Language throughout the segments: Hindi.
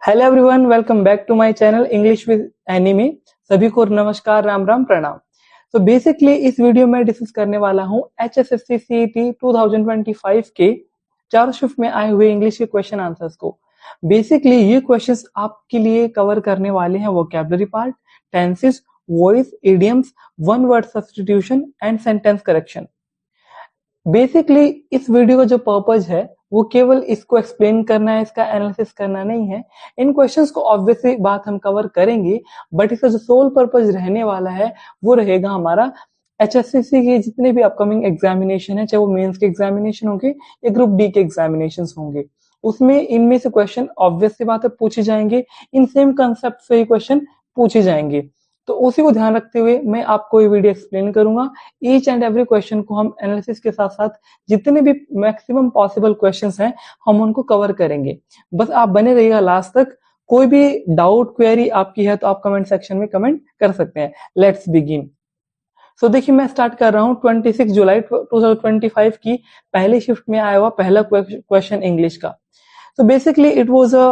Hello everyone, welcome back to my channel English with enemy. सभी को नमस्कार, राम राम, प्रणाम। तो बेसिकली इस वीडियो में डिस्कस करने वाला हूँ HSSC CET 2025 के चार शिफ्ट में आए हुए इंग्लिश के क्वेश्चन आंसर्स को। बेसिकली ये क्वेश्चंस आपके लिए कवर करने वाले हैं vocabulary part, tenses, voice, idioms, one word substitution and sentence correction. Basically इस वीडियो का जो पर्पज है वो केवल इसको एक्सप्लेन करना है, इसका एनालिसिस करना नहीं है। इन क्वेश्चंस को ऑब्वियसली बात हम कवर करेंगे, बट इसका जो सोल पर्पज रहने वाला है वो रहेगा हमारा HSCC के जितने भी अपकमिंग एग्जामिनेशन है, चाहे वो मेंस के एग्जामिनेशन होंगे या ग्रुप डी के एग्जामिनेशन होंगे, उसमें इनमें से क्वेश्चन ऑब्वियसली बात है पूछे जाएंगे। इन सेम कंसेप्ट से ही क्वेश्चन पूछे जाएंगे, तो उसी को ध्यान रखते हुए मैं आपको ये वीडियो एक्सप्लेन करूंगा। ईच एंड एवरी क्वेश्चन को हम एनालिसिस के साथ साथ जितने भी मैक्सिमम पॉसिबल क्वेश्चंस हैं हम उनको कवर करेंगे। बस आप बने रहिएगा लास्ट तक। कोई भी डाउट क्वेरी आपकी है तो आप कमेंट सेक्शन में कमेंट कर सकते हैं। Let's begin. सो देखिए, मैं स्टार्ट कर रहा हूँ 26 जुलाई 2025 की पहली शिफ्ट में आया हुआ पहला क्वेश्चन इंग्लिश का। So basically it was a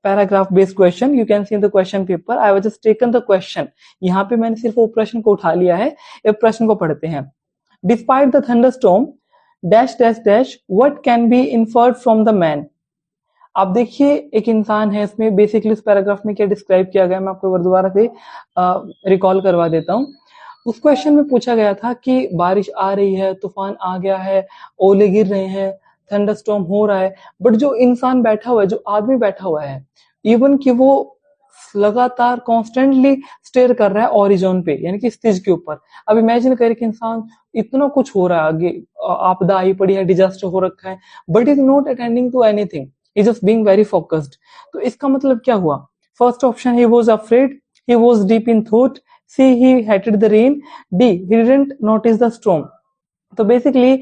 paragraph based question. You can see in the question paper. I was just taken the question. यहाँ पे मैंने सिर्फ वो प्रश्न को उठा लिया है। एक प्रश्न को पढ़ते हैं। Despite the thunderstorm, dash dash dash, what can be inferred from the man? आप देखिए, एक इंसान है इसमें। बेसिकली इस पैराग्राफ में क्या डिस्क्राइब किया गया, मैं आपको दोबारा से रिकॉल करवा देता हूँ। उस क्वेश्चन में पूछा गया था कि बारिश आ रही है, तूफान आ गया है, ओले गिर रहे हैं, थंडरस्टॉर्म हो रहा है, बट जो इंसान बैठा हुआ है, जो आदमी बैठा हुआ है, इवन कि वो लगातार कॉन्स्टेंटली स्टेयर कर रहा है ऑरिजोन पे, यानी कि स्टेज के ऊपर। अब इमेजिन करें कि इंसान, इतना कुछ हो रहा है, आगे आपदा आई पड़ी है, डिजास्टर हो रखा है, but is not attending to anything, is just being very focused. तो इसका मतलब क्या हुआ? First option, he was afraid, he was deep in thought, C he hated the rain, D he didn't notice the storm. तो बेसिकली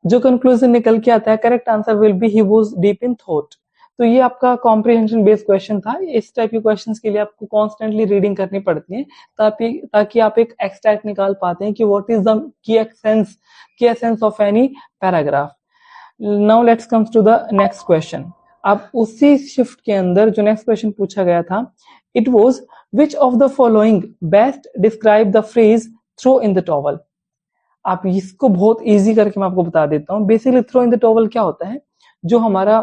जो कंक्लूजन निकल के आता है, correct answer will be he was deep in thought. तो ये आपका कॉम्प्रिहेंशन बेस्ड क्वेश्चन था। इस टाइप के क्वेश्चंस के लिए आपको कॉन्स्टेंटली रीडिंग करनी पड़ती है ताकि आप एक एक्सट्रैक्ट निकाल पाते हैं कि what is the key essence of any paragraph. Now let's comes to the next question. अब उसी शिफ्ट के अंदर जो नेक्स्ट क्वेश्चन पूछा गया था, it was which of the following best describe the phrase throw in the towel. आप इसको बहुत इजी करके मैं आपको बता देता हूँ। Basically throw in the towel क्या होता है? जो हमारा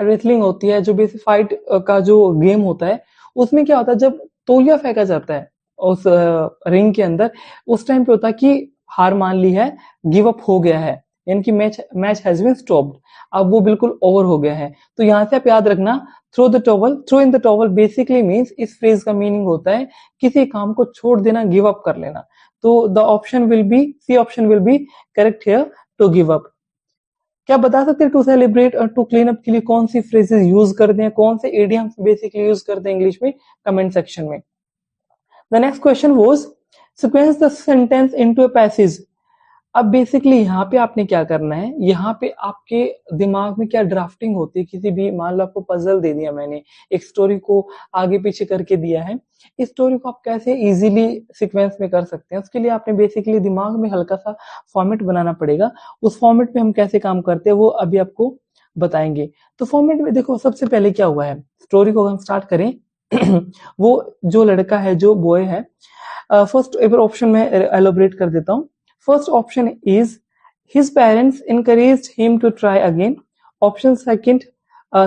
रेसलिंग होती है, जो बेसिक फाइट का जो गेम होता है, उसमें क्या होता है, जब तौलिया फेंका जाता है उस रिंग के अंदर, उस टाइम पे होता है कि हार मान ली है, गिव अप हो गया है, यानी कि मैच हैज बीन स्टॉप्ड, अब वो बिल्कुल ओवर हो गया है। तो यहाँ से आप याद रखना, throw the towel, throw in the towel basically means, इस फ्रेज का मीनिंग होता है किसी काम को छोड़ देना, गिव अप कर लेना। तो the option will be, C option will be correct here, to give up. क्या बता सकते हैं टू सेलिब्रेट और टू क्लीन अप के लिए कौन सी फ्रेजेस यूज करते हैं, कौन से इडियम्स बेसिकली यूज करते हैं इंग्लिश में? कमेंट सेक्शन में। The next question was sequence the sentence into a passage. अब बेसिकली यहाँ पे आपने क्या करना है, यहाँ पे आपके दिमाग में क्या ड्राफ्टिंग होती है किसी भी, मान लो आपको पजल दे दिया मैंने, एक स्टोरी को आगे पीछे करके दिया है, इस स्टोरी को आप कैसे इजीली सीक्वेंस में कर सकते हैं, उसके लिए आपने बेसिकली दिमाग में हल्का सा फॉर्मेट बनाना पड़ेगा। उस फॉर्मेट में हम कैसे काम करते हैं वो अभी आपको बताएंगे। तो फॉर्मेट में देखो, सबसे पहले क्या हुआ है, स्टोरी को हम स्टार्ट करें वो जो लड़का है, जो बॉय है, फर्स्ट एक बार ऑप्शन में एलोबरेट कर देता हूँ। First option is his parents encouraged him to try again. Option second,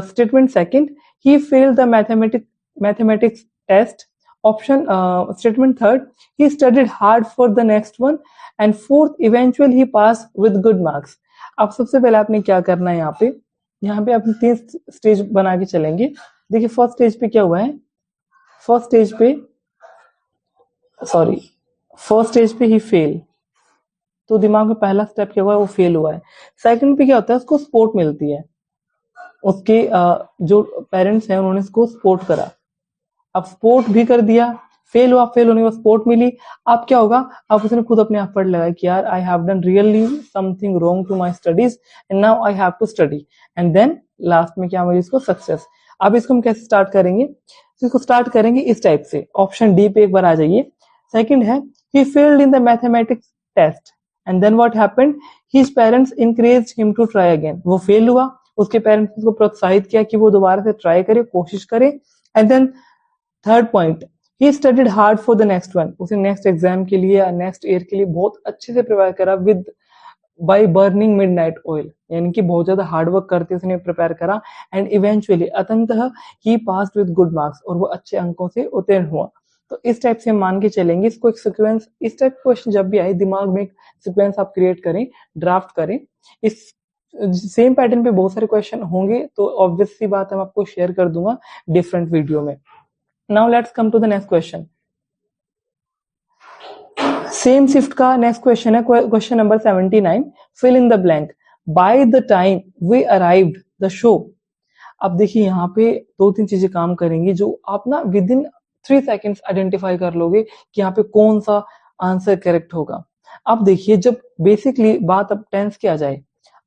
statement second, he failed the mathematics test. Option statement third, he studied hard for the next one. And fourth, eventually he passed with good marks. अब सबसे पहले आपने क्या करना है, यहाँ पे आप 3 स्टेज बना के चलेंगे। देखिए फर्स्ट स्टेज पे क्या हुआ है, फर्स्ट स्टेज पे ही फेल, तो दिमाग में पहला स्टेप क्या हुआ है, वो फेल हुआ है। सेकंड पे क्या होता है, उसको सपोर्ट मिलती है, उसके जो पेरेंट्स हैं उन्होंने उसको सपोर्ट करा। अब सपोर्ट भी कर दिया, फेल हुआ, फेल होने के बाद सपोर्ट मिली। अब क्या होगा, अब उसने खुद अपने एफर्ट लगाया कि यार I have done really something wrong to my studies and now I have to study, and then last में क्या मिली इसको, सक्सेस। अब इसको हम कैसे स्टार्ट करेंगे, इसको स्टार्ट करेंगे इस टाइप से। ऑप्शन डी पे एक बार आ जाइए। सेकंड है, he failed in the mathematics test and then what happened, his parents encouraged him to try again. वो फेल हुआ, उसके पेरेंट्स ने उसको प्रोत्साहित किया कि वो दोबारा से ट्राई करे, कोशिश करे, and then third point, he studied hard for the next one, उसने नेक्स्ट एग्जाम के लिए या नेक्स्ट ईयर के लिए बहुत अच्छे से प्रिपेयर करा with by burning midnight oil, यानी कि बहुत ज्यादा हार्ड वर्क करके उसने प्रिपेयर करा एंड इवेंचुअली अंततः ही पास्ड विद गुड मार्क्स, और वो अच्छे अंकों से उत्तीर्ण हुआ। तो इस टाइप से हम मान के चलेंगे इसको एक सीक्वेंस, इस टाइप क्वेश्चन जब भी आए दिमाग में एक सीक्वेंस आप क्रिएट करें, ड्राफ्ट करें। इस सेम पैटर्न पे बहुत सारे क्वेश्चन होंगे, तो ऑब्वियस सी बात है मैं आपको शेयर कर दूंगा डिफरेंट वीडियो में। Now let's come to the next question. Same shift का नेक्स्ट क्वेश्चन है question number 79, fill in the blank, by the time we arrived the show. अब देखिए यहाँ पे दो तीन चीजें काम करेंगी जो आप ना विद इन 3 सेकेंड्स आइडेंटिफाई कर लोगे कि यहाँ पे कौन सा आंसर करेक्ट होगा। अब देखिए जब बेसिकली बात अब टेंस की आ जाए,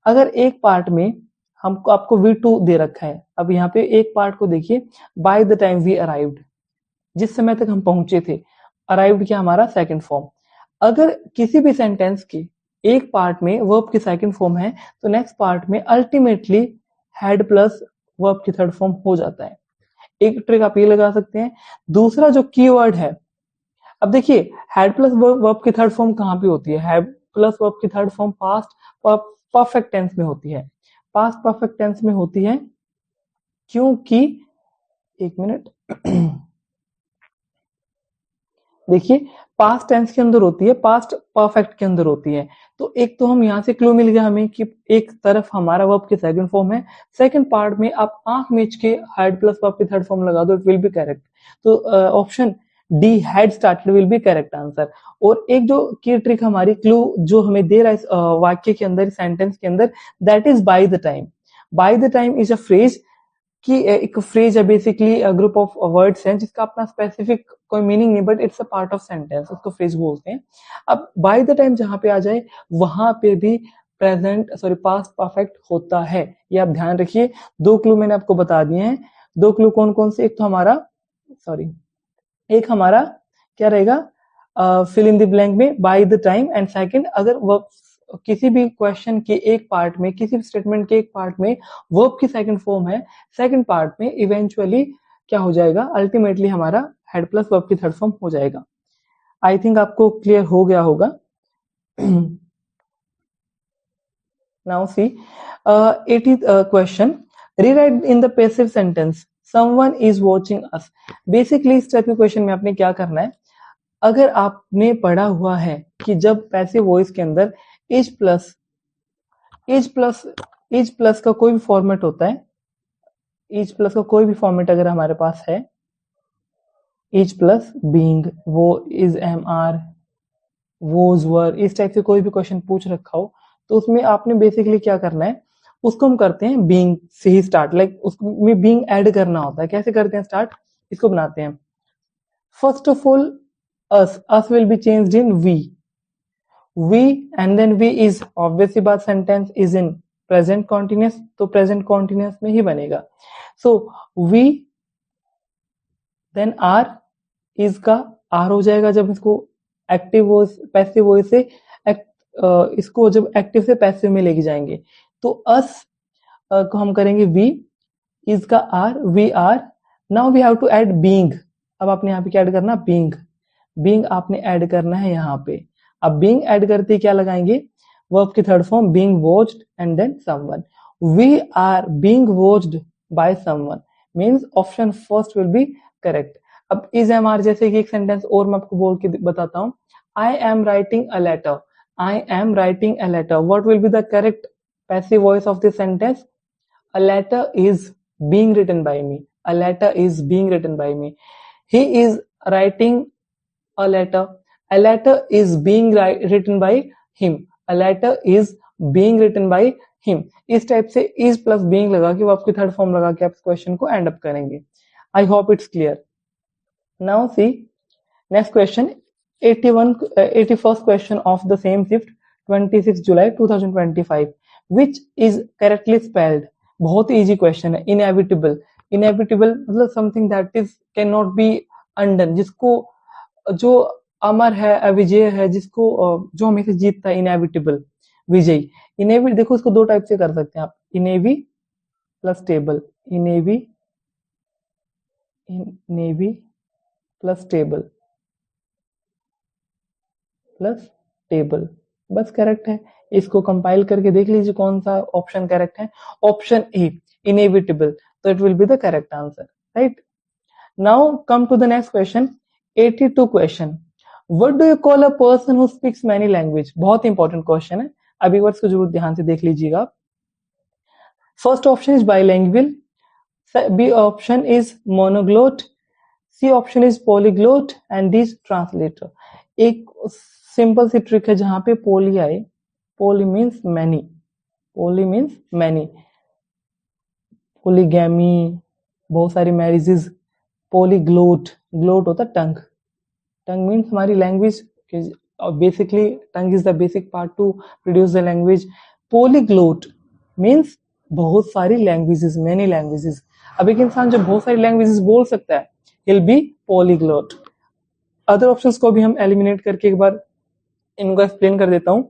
अगर एक पार्ट में हमको आपको V2 दे रखा है, अब यहाँ पे एक पार्ट को देखिए, by the time we arrived, जिस समय तक हम पहुंचे थे, अराइव्ड क्या हमारा सेकंड फॉर्म। अगर किसी भी सेंटेंस के एक पार्ट में वर्ब की सेकंड फॉर्म है तो नेक्स्ट पार्ट में अल्टीमेटली हैड प्लस वर्ब की थर्ड फॉर्म हो जाता है। एक ट्रिक आप ये लगा सकते हैं। दूसरा जो कीवर्ड है, अब देखिए हैड प्लस वर्ब की थर्ड फॉर्म कहां पे होती है, हैड प्लस वर्ब की third form past perfect tense में होती है, पास्ट परफेक्ट टेंस में होती है क्योंकि, एक मिनट देखिए पास्ट टेंस के अंदर होती है, पास्ट परफेक्ट के अंदर होती है। तो एक तो हम यहाँ से क्लू मिल गया हमें कि एक तरफ हमारा वर्ब की सेकंड फॉर्म है, सेकंड पार्ट में आप आंख मीच के हैड प्लस वर्ब की थर्ड फॉर्म लगा दो, इट विल बी करेक्ट। तो option D had started will be correct answer. और एक जो की ट्रिक हमारी क्लू जो हमें दे रहा है वाक्य के अंदर, सेंटेंस के अंदर, that is by the time. Bye the time is a phrase कि एक फ्रेज है, बेसिकली ग्रुप ऑफ वर्ड्स हैं जिसका अपना स्पेसिफिक कोई मीनिंग नहीं, but it's a part of sentence, उसको फ्रेज बोलते हैं। अब बाय द टाइम जहां पे आ जाए वहां पे भी पास्ट परफेक्ट होता है, ये आप ध्यान रखिए। दो क्लू मैंने आपको बता दिए हैं। दो क्लू कौन कौन से, एक तो हमारा एक हमारा क्या रहेगा, फिल इन द ब्लैंक में bye the time, and second अगर वर्ब किसी भी क्वेश्चन के एक पार्ट में, किसी भी स्टेटमेंट के एक पार्ट में वर्ब की सेकंड फॉर्म है, सेकंड पार्ट में इवेंचुअली क्या हो जाएगा, अल्टीमेटली हमारा हेड प्लस वर्ब की थर्ड फॉर्म हो जाएगा। आई थिंक आपको क्लियर हो गया होगा। Now see 80th question, rewrite in the passive sentence someone is watching us. Basically इस टाइप के क्वेश्चन में आपने क्या करना है, अगर आपने पढ़ा हुआ है कि जब पैसिव वॉइस के अंदर इज प्लस का कोई भी फॉर्मेट होता है, इज प्लस का कोई भी फॉर्मेट अगर हमारे पास है, इज प्लस बीइंग, वो इज एम आर वोज वर, इस टाइप से कोई भी क्वेश्चन पूछ रखा हो तो उसमें आपने बेसिकली क्या करना है, उसको हम करते हैं बीइंग से ही स्टार्ट, लाइक उसमें बीइंग ऐड करना होता है। कैसे करते हैं स्टार्ट, इसको बनाते हैं, first of all us will be changed in we and then we is, obviously बात sentence is in present continuous, तो present continuous में ही बनेगा। so we then are, is का r हो जाएगा जब इसको एक्टिव वॉइस पैसिव वॉइस से इसको जब एक्टिव से पैसिव में लेके जाएंगे तो us को हम करेंगे we, is का r, we are, now we have to add being। अब आपने यहाँ पे क्या ऐड करना, being आपने ऐड करना है यहाँ पे। अब being ऐड करते क्या लगाएंगे, वर्ब की third form being watched and then someone, we are being watched by someone, means option first will be correct। अब is am are जैसे कि एक सेंटेंस और मैं आपको बोल के बताता हूँ, I am writing a letter, I am writing a letter, what will be the correct passive voice of this sentence, a letter is being written by me, a letter is being written by me, he is writing a letter is being written by him, a letter is being written by him। इस टाइप से is प्लस being लगा के वो आपकी थर्ड फॉर्म लगा के आप इस क्वेश्चन को एंड अप करेंगे। I hope it's clear. Now see next question, 81st question of the same shift 26 July 2025, which is correctly spelled। बहुत इजी क्वेश्चन है। इनएविटेबल मतलब something that is can not B undone, जिसको जो अमर है, अविजय है, जिसको जो हमेशा जीतता है, इनएविटेबल, विजयी। देखो इसको दो टाइप से कर सकते हैं आप, इनेवी प्लस टेबल, इनेवी इन नेवी प्लस टेबल प्लस टेबल, बस करेक्ट है। इसको कंपाइल करके देख लीजिए कौन सा ऑप्शन करेक्ट है। ऑप्शन ए इनएविटेबल, तो it will be the correct answer, right. Now come to the next question, 82 question. What do you call a person who speaks many language? बहुत इंपॉर्टेंट क्वेश्चन है, अभी वर्ड्स को जरूर ध्यान से देख लीजिएगा आप। First option is bilanguage, B option is monoglot, C option is polyglot and D translator. एक सिंपल सी ट्रिक है जहां पे पोली आए, poly means many, poly means many, polygamy, बहुत सारी मैरिजेस। पोलीग्लोट, ग्लोट होता टंग, टंग मीन्स हमारी language, basically tongue is the basic part to produce the language. Polyglot means बहुत सारी लैंग्वेजेस, मेनी लैंग्वेजेस। अब एक इंसान जब बहुत सारी लैंग्वेजेस बोल सकता है, he'll be polyglot। Other options को भी हम एलिमिनेट करके एक बार इनको एक्सप्लेन कर देता हूं।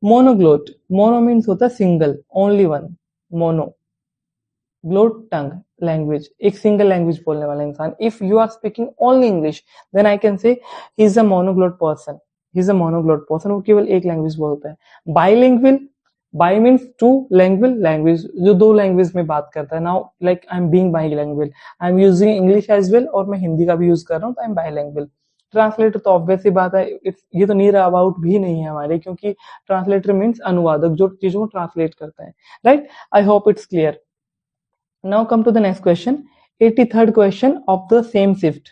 मोनोग्लोट, मोनो मीन्स होता है single, only one, mono. Glot tongue, language, एक सिंगल लैंग्वेज बोलने वाला इंसान। If you are speaking only English then I can say he is a monoglot person, he is a monoglot person, वो केवल एक लैंग्वेज बोलता है। Bilingual, bi means two, language language जो दो लैंग्वेज में बात करता है। Now like I am being bilingual, I am using English as well और मैं हिंदी का भी यूज कर रहा हूँ, तो आई एम बाइलिंगुअल। ट्रांसलेटर तो ऑब्वियस ही बात है, ये तो नियर अबाउट भी नहीं है हमारे, क्योंकि ट्रांसलेटर मीन्स अनुवादक, जो चीजों को ट्रांसलेट करता है, right. I hope it's clear. Now come to the next question, 83rd question of the same shift.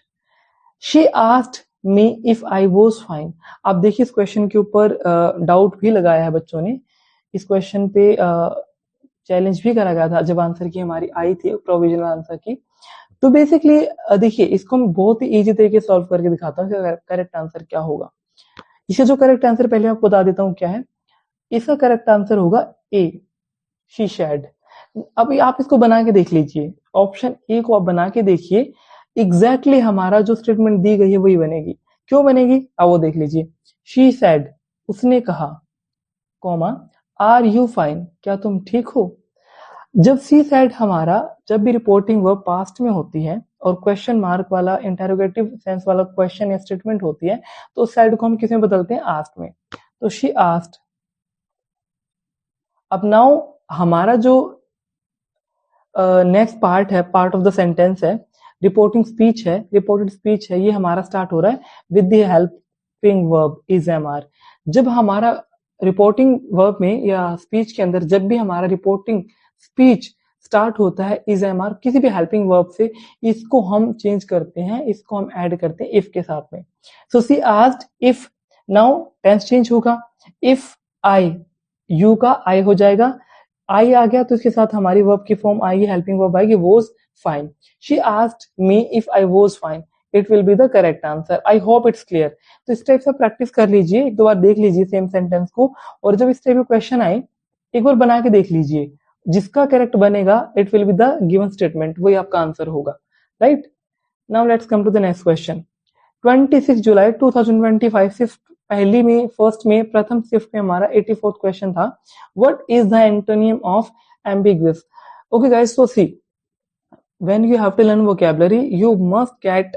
She asked me if I was fine. आप देखिए इस क्वेश्चन के ऊपर डाउट भी लगाया है बच्चों ने, इस क्वेश्चन पे चैलेंज भी करा गया था जब आंसर की हमारी आई थी प्रोविजनल आंसर की। तो बेसिकली देखिए इसको मैं बहुत ही इजी तरीके से सॉल्व करके दिखाता हूँ कि करेक्ट आंसर क्या होगा। इसका जो करेक्ट आंसर पहले आपको बता देता हूँ क्या है। इसका करेक्ट आंसर होगा ए, शी शेड। अब आप इसको बना के देख लीजिए, ऑप्शन ए को आप बना के देखिए, एग्जैक्टली हमारा जो स्टेटमेंट दी गई है वही बनेगी। क्यों बनेगी अब वो देख लीजिए। शी सेड, उसने कहा, कॉमा, आर यू फाइन, क्या तुम ठीक हो। जब सी सेड हमारा जब भी रिपोर्टिंग वर्ब पास्ट में होती है और क्वेश्चन मार्क वाला इंटेरोगेटिव सेंस वाला क्वेश्चन या स्टेटमेंट होती है, तो सेड को हम किस में बदलते हैं, आस्क्ड में। तो शी आस्क्ड। अब नाउ हमारा जो नेक्स्ट पार्ट है, पार्ट ऑफ द सेंटेंस है, रिपोर्टिंग स्पीच है, रिपोर्टेड स्पीच है, ये हमारा स्टार्ट हो रहा है with the helping verb is am are. जब हमारा रिपोर्टिंग वर्ब में या स्पीच के अंदर जब भी हमारा रिपोर्टिंग स्पीच स्टार्ट होता है इज एम आर किसी भी हेल्पिंग वर्ब से, इसको हम चेंज करते हैं, इसको हम ऐड करते हैं इफ के साथ में। So she asked if, now tense change होगा, इफ आई, यू का आई हो जाएगा, आई आ गया तो इसके साथ हमारी वर्ब की फॉर्म आएगी, हेल्पिंग वर्ब आएगी, was fine. She asked me if I was fine, it will be the correct answer. I hope it's clear. तो इस टाइप से प्रैक्टिस कर लीजिए, एक दो बार देख लीजिए सेम सेंटेंस को, और जब इस टाइप के क्वेश्चन आए एक बार बना के देख लीजिए, जिसका करेक्ट बनेगा it will be the given statement, वही आपका आंसर होगा, right. Now let's come to the next question. 26 जुलाई 2025 सिर्फ पहली में, फर्स्ट में, प्रथम शिफ्ट में हमारा 84th क्वेश्चन था, what is the antonym of ambiguous. Okay guys, so see when you have to learn vocabulary you must get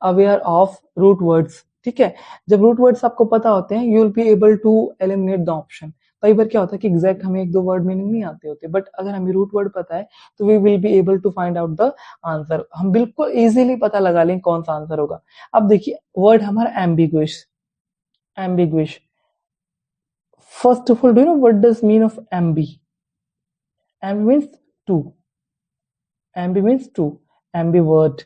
aware of root words, ठीक है। जब रूट वर्ड्स आपको पता होते हैं you will be able to eliminate the option. कई बार क्या होता है कि एग्जैक्ट हमें एक दो वर्ड मीनिंग नहीं आते होते, बट अगर हमें रूट वर्ड पता है तो we will be able to find out the answer, हम बिल्कुल इजीली पता लगा लें कौन सा आंसर होगा। अब देखिए वर्ड हमारा ambiguous, ambiguous, first of all do you know what does mean of ambi? Ambi means two, ambi means two, ambivert,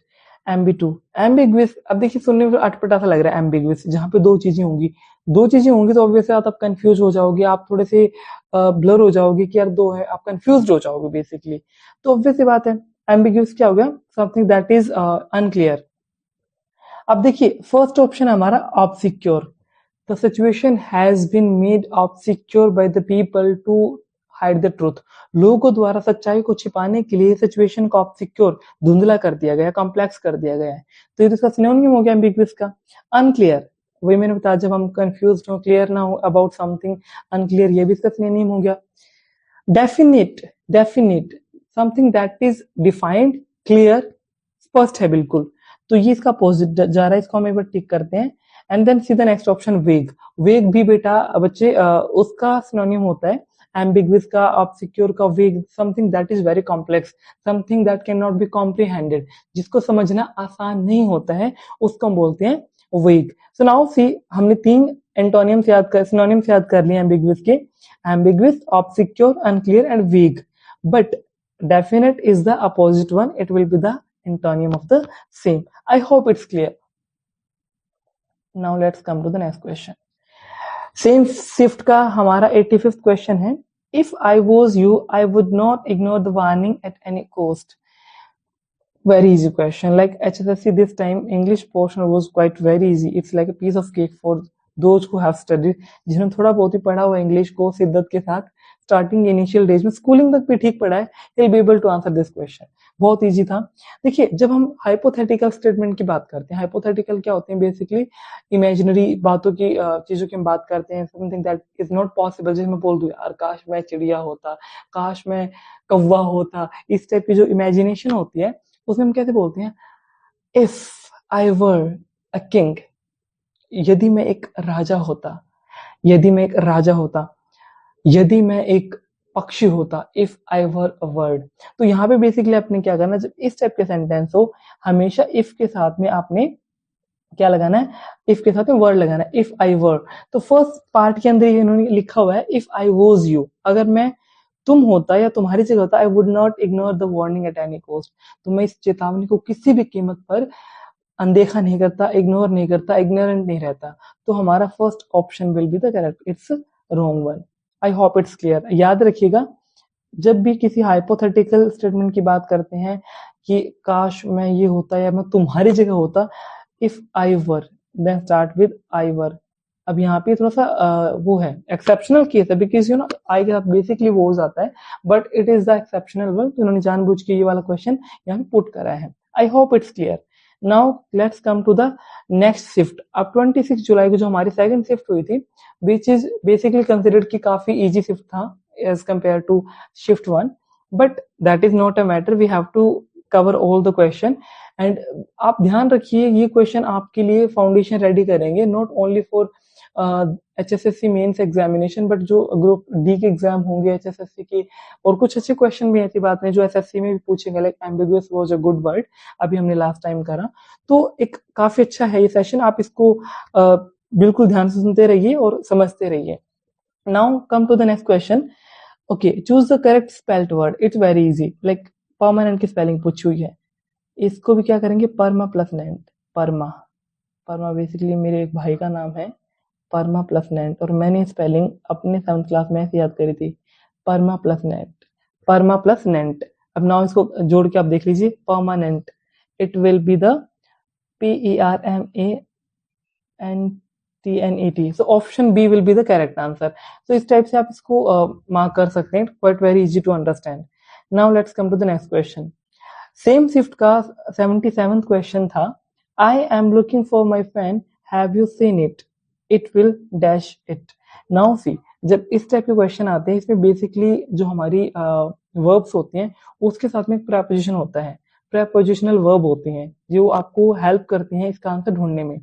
ambitu, ambiguous। अब देखिए सुनने में अटपटा सा लग रहा है ambiguous, जहां पे दो चीजें होंगी, दो चीजें होंगी तो ऑब्वियसली आप कंफ्यूज हो जाओगे, आप थोड़े से ब्लर हो जाओगे कि यार दो है, आप कंफ्यूज हो जाओगे बेसिकली। तो ऑब्वियसली बात है ambiguous क्या हो गया, समथिंग दैट इज अनक्लियर। अब देखिए फर्स्ट ऑप्शन हमारा obscure, the situation has been made obscure by the people to hide the truth। लोगों द्वारा सच्चाई को छिपाने के लिए सिचुएशन को obscure, धुंधला कर दिया गया, कॉम्प्लेक्स कर दिया गया है। तो ये तो इसका सिनोनिम हो गया एम्बिगुअस का। अनक्लियर, वही मैंने बताया जब हम कंफ्यूज हो, क्लियर ना हो अबाउट समथिंग, अनक्लियर, ये भी इसका सिनोनिम हो गया। Definite, definite, something that is defined, clear, first है बिल्कुल, तो ये इसका अपोजिट जा रहा है, इसको हम एक बार टिक करते हैं। And then see the next option vague. Vague भी बेटा बच्चे उसका सिनोनिम होता है एम्बिग्विस का, आप सिक्योर का, vague something that is very complex, something that can not be comprehended, जिसको समझना आसान नहीं होता है, उसको हम बोलते हैं वेग। सो नाउ सी, हमने 3 एंटोनियम्स याद कर, सिनोनिम्स याद कर लिए एम्बिग्विस के, एम्बिग्विस, ऑब्सक्योर, अनक्लियर एंड वेग। But definite is the opposite one, it will be the antonym of the same. I hope it's clear. Now let's come to the next question. Same shift का हमारा 85th question है, if I was you I would not ignore the warning at any cost. Very easy question, like HSSC this time English portion was quite very easy, it's like a piece of cake for those who have studied, जिन्होंने थोड़ा बहुत ही पढ़ा हुआ इंग्लिश को शिद्दत के साथ स्टार्टिंग इनिशियल डेज में, स्कूलिंग तक भी ठीक पढ़ा है, he will be able to answer this question. बहुत इजी था। देखिए जब हम हाइपोथेटिकल स्टेटमेंट की बात करते हैं, हाइपोथेटिकल क्या होते हैं, बेसिकली इमेजिनरी बातों की चीजों की हम बात करते हैं, something that is not possible, जैसे मैं बोल दूं यार काश मैं चिड़िया होता, काश मैं कौवा होता, इस टाइप की जो इमेजिनेशन होती है उसमें हम कैसे बोलते हैं, if I were a king, यदि मैं एक राजा होता, यदि मैं एक राजा होता, यदि मैं एक पक्षी होता, if I were a word. तो यहाँ पे बेसिकली आपने क्या करना, जब इस टाइप के सेंटेंस हो, हमेशा इफ के साथ में आपने क्या लगाना है, इफ के साथ में वर्ड लगाना है, इफ आई वर। तो फर्स्ट पार्ट के अंदर इन्होंने लिखा हुआ है इफ आई वॉज यू, अगर मैं तुम होता या तुम्हारी जगह होता, I would not ignore the warning at any cost, तो मैं इस चेतावनी को किसी भी कीमत पर अनदेखा नहीं करता, इग्नोर नहीं करता, इग्नोरेंट नहीं रहता। तो हमारा first option will be the correct, it's wrong one. I hope it's clear. याद रखिएगा जब भी किसी हाइपोथेटिकल स्टेटमेंट की बात करते हैं कि काश मैं ये होता या मैं तुम्हारी जगह होता, if I were, then start with I were. अब यहाँ पे थोड़ा सा वो है, एक्सेप्शनल केस है, बिकॉज यू नो आई के साथ बेसिकली वो हो जाता है, but it is the exceptional one, तो उन्होंने जानबूझ के ये वाला क्वेश्चन यहाँ पे पुट करा है। I hope it's clear. Now let's come to the next shift. अब 26 जुलाई को जो हमारी सेकंड शिफ्ट हुई थी, विच इज बेसिकली कंसिडर्ड की काफी इजी शिफ्ट था as compare to shift 1, but that is not a matter, we have to cover all the question. And आप ध्यान रखिए ये क्वेश्चन आपके लिए फाउंडेशन रेडी करेंगे, not only for HSSC mains examination, but जो ग्रुप डी के एग्जाम होंगे HSSC के, और कुछ अच्छे क्वेश्चन भी ऐसी बात नहीं जो SSC में भी पूछेंगे, like ambiguous was a good word, अभी हमने लास्ट टाइम करा। तो एक काफी अच्छा है ये सेशन, आप इसको बिल्कुल ध्यान से सुनते रहिए और समझते रहिए। Now come to the next question. Okay, choose the correct spelled word, it's very easy, like permanent की स्पेलिंग पूछी हुई है, इसको भी क्या करेंगे, परमा प्लस नेंट। परमा, परमा बेसिकली मेरे एक भाई का नाम है, परमा प्लस नेंट, और मैंने स्पेलिंग अपने 7th क्लास में ऐसे याद करी थी, परमा प्लस नेंट, परमा प्लस नेंट। अब नाउ इसको जोड़ के आप देख लीजिए, permanent, it will be the PERMANTNET, so option B will be the correct answer. तो इस टाइप से आप इसको मार्क कर सकते हैं, quite very easy to understand. Now let's come to the next question. Same shift का 77th क्वेश्चन था, I am looking for my pen, have you seen it, it will dash it. Now see, जब इस टाइप के क्वेश्चन आते हैं, इसमें बेसिकली जो हमारी वर्ब्स होते हैं उसके साथ में एक प्रेपोजिशन होता है, प्रेपोजिशनल वर्ब होते हैं जो आपको हेल्प करते हैं इसका आंसर ढूंढने में।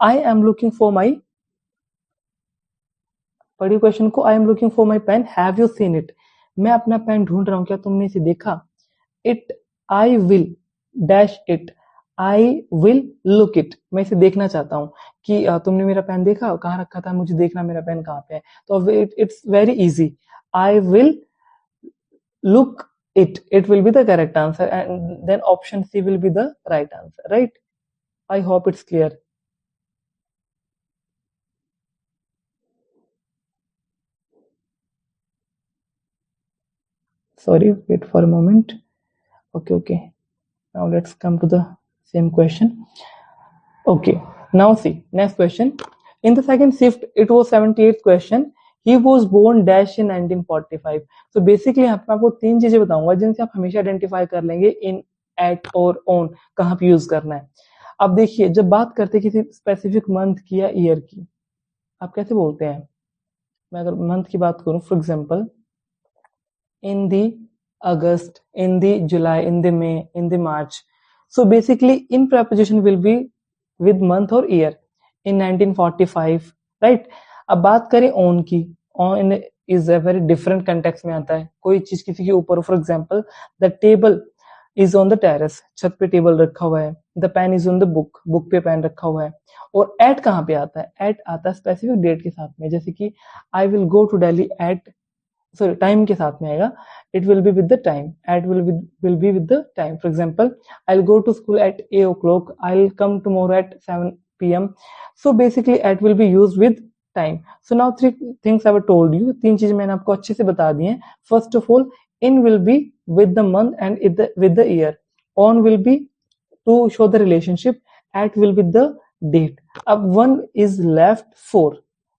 I am looking for my, पढ़िए क्वेश्चन को, I am looking for my pen, have you seen it, मैं अपना पेन ढूंढ रहा हूँ, क्या तुमने इसे देखा। It, I will dash it, I will look it, मैं इसे देखना चाहता हूँ कि तुमने मेरा पेन देखा, कहाँ रखा था, मुझे देखना मेरा पेन कहाँ पे है। तो it's very easy, I will look it, it will be the correct answer, and then option C will be the right answer, right? I hope it's clear. Sorry, wait for a moment. Okay, now let's come to the same question. Okay, now see next question. In the second shift it was 78th question, he was born dash in 1945. So basically यहाँ पे आपको 3 चीजें बताऊंगा जिनसे आप हमेशा आइडेंटिफाई कर लेंगे इन, एट और ऑन कहाँ पे यूज करना है। अब देखिए जब बात करते हैं किसी स्पेसिफिक मंथ की या ईयर की, आप कैसे बोलते हैं, मैं अगर मंथ की बात करूं, for example in the August, in the July, in the May, in the March. So basically in preposition will be with month or year. In 1945, right? अब बात करें on की, on is a very different context में आता है. कोई चीज किसी के ऊपर, for example, the table is on the terrace, छत पे टेबल रखा हुआ है. The pen is on the book, book पे पेन रखा हुआ है. और at कहाँ पे आता है? at आता है स्पेसिफिक डेट के साथ में, जैसे कि I will go to Delhi at, sorry, time के साथ में आएगा. It will be with the time. At will be with the time. For example, I'll go to school at 8 o'clock. I'll come tomorrow at 7 p.m. So basically at will be used with time. So now three things I've told you. तीन चीजें मैंने आपको अच्छे से बता दी हैं. First of all, in will be with the month and with the year. On will be to show the relationship. At will be the date. अब one is left for.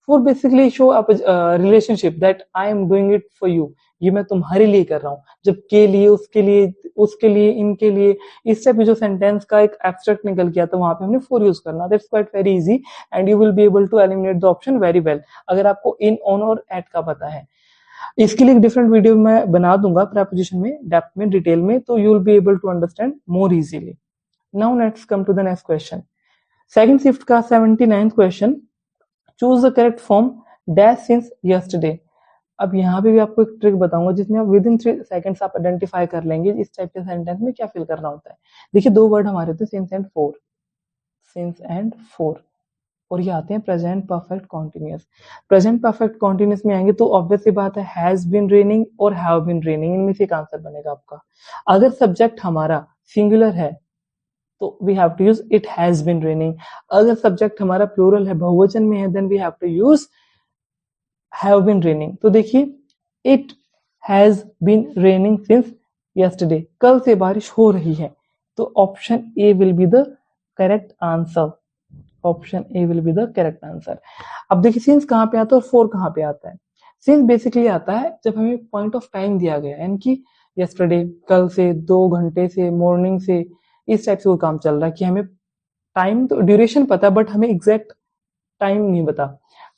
For basically show up a relationship that I am doing it for you. ये मैं तुम्हारे लिए कर रहा हूँ. जब के लिए, उसके लिए, उसके लिए, इनके लिए, इस टाइप की जो सेंटेंस का एक एब्स्ट्रैक्ट निकल गया था, वहां पे हमने for यूज करना. That's quite very easy and you will be able to eliminate the option very well अगर आपको इन, ऑन और एट का पता है. इसके लिए एक डिफरेंट वीडियो मैं बना दूंगा प्रेपोजिशन में, डेप्थ में, डिटेल में, तो you will be able to understand more easily. Now let's come to the next question. Second shift का 79th question. Choose the correct form dash since yesterday. अब यहाँ पे भी आपको एक ट्रिक बताऊंगा जिसमें आप विद इन 3 सेकंड्स आप आइडेंटिफाई कर लेंगे इस टाइप के सेंटेंस में क्या फिल करना होता है. देखिए दो वर्ड हमारे होते हैं since and four, since and four, और ये आते हैं present perfect continuous. Present perfect continuous में आएंगे तो ऑब्वियस सी बात है हैज बीन रेनिंग और हैव बीन रेनिंग, इनमें से एक आंसर बनेगा आपका. अगर सब्जेक्ट हमारा सिंगुलर है तो we have to use it has been raining. अगर सब्जेक्ट हमारा प्लूरल है, बहुवचन में है, then we have to use have been raining. तो देखिए it has been raining since yesterday, कल से बारिश हो रही है. तो option A will be the correct answer. Option A will be the correct answer. अब देखिए सिंस कहाँ पे आता है और फोर कहाँ पे आता है. सिंस बेसिकली आता है जब हमें पॉइंट ऑफ टाइम दिया गया है, यानी कि यस्टरडे, कल से, 2 घंटे से, मॉर्निंग से, इस टाइप से वो काम चल रहा है कि हमें टाइम तो ड्यूरेशन पता है बट हमें एग्जैक्ट टाइम नहीं पता,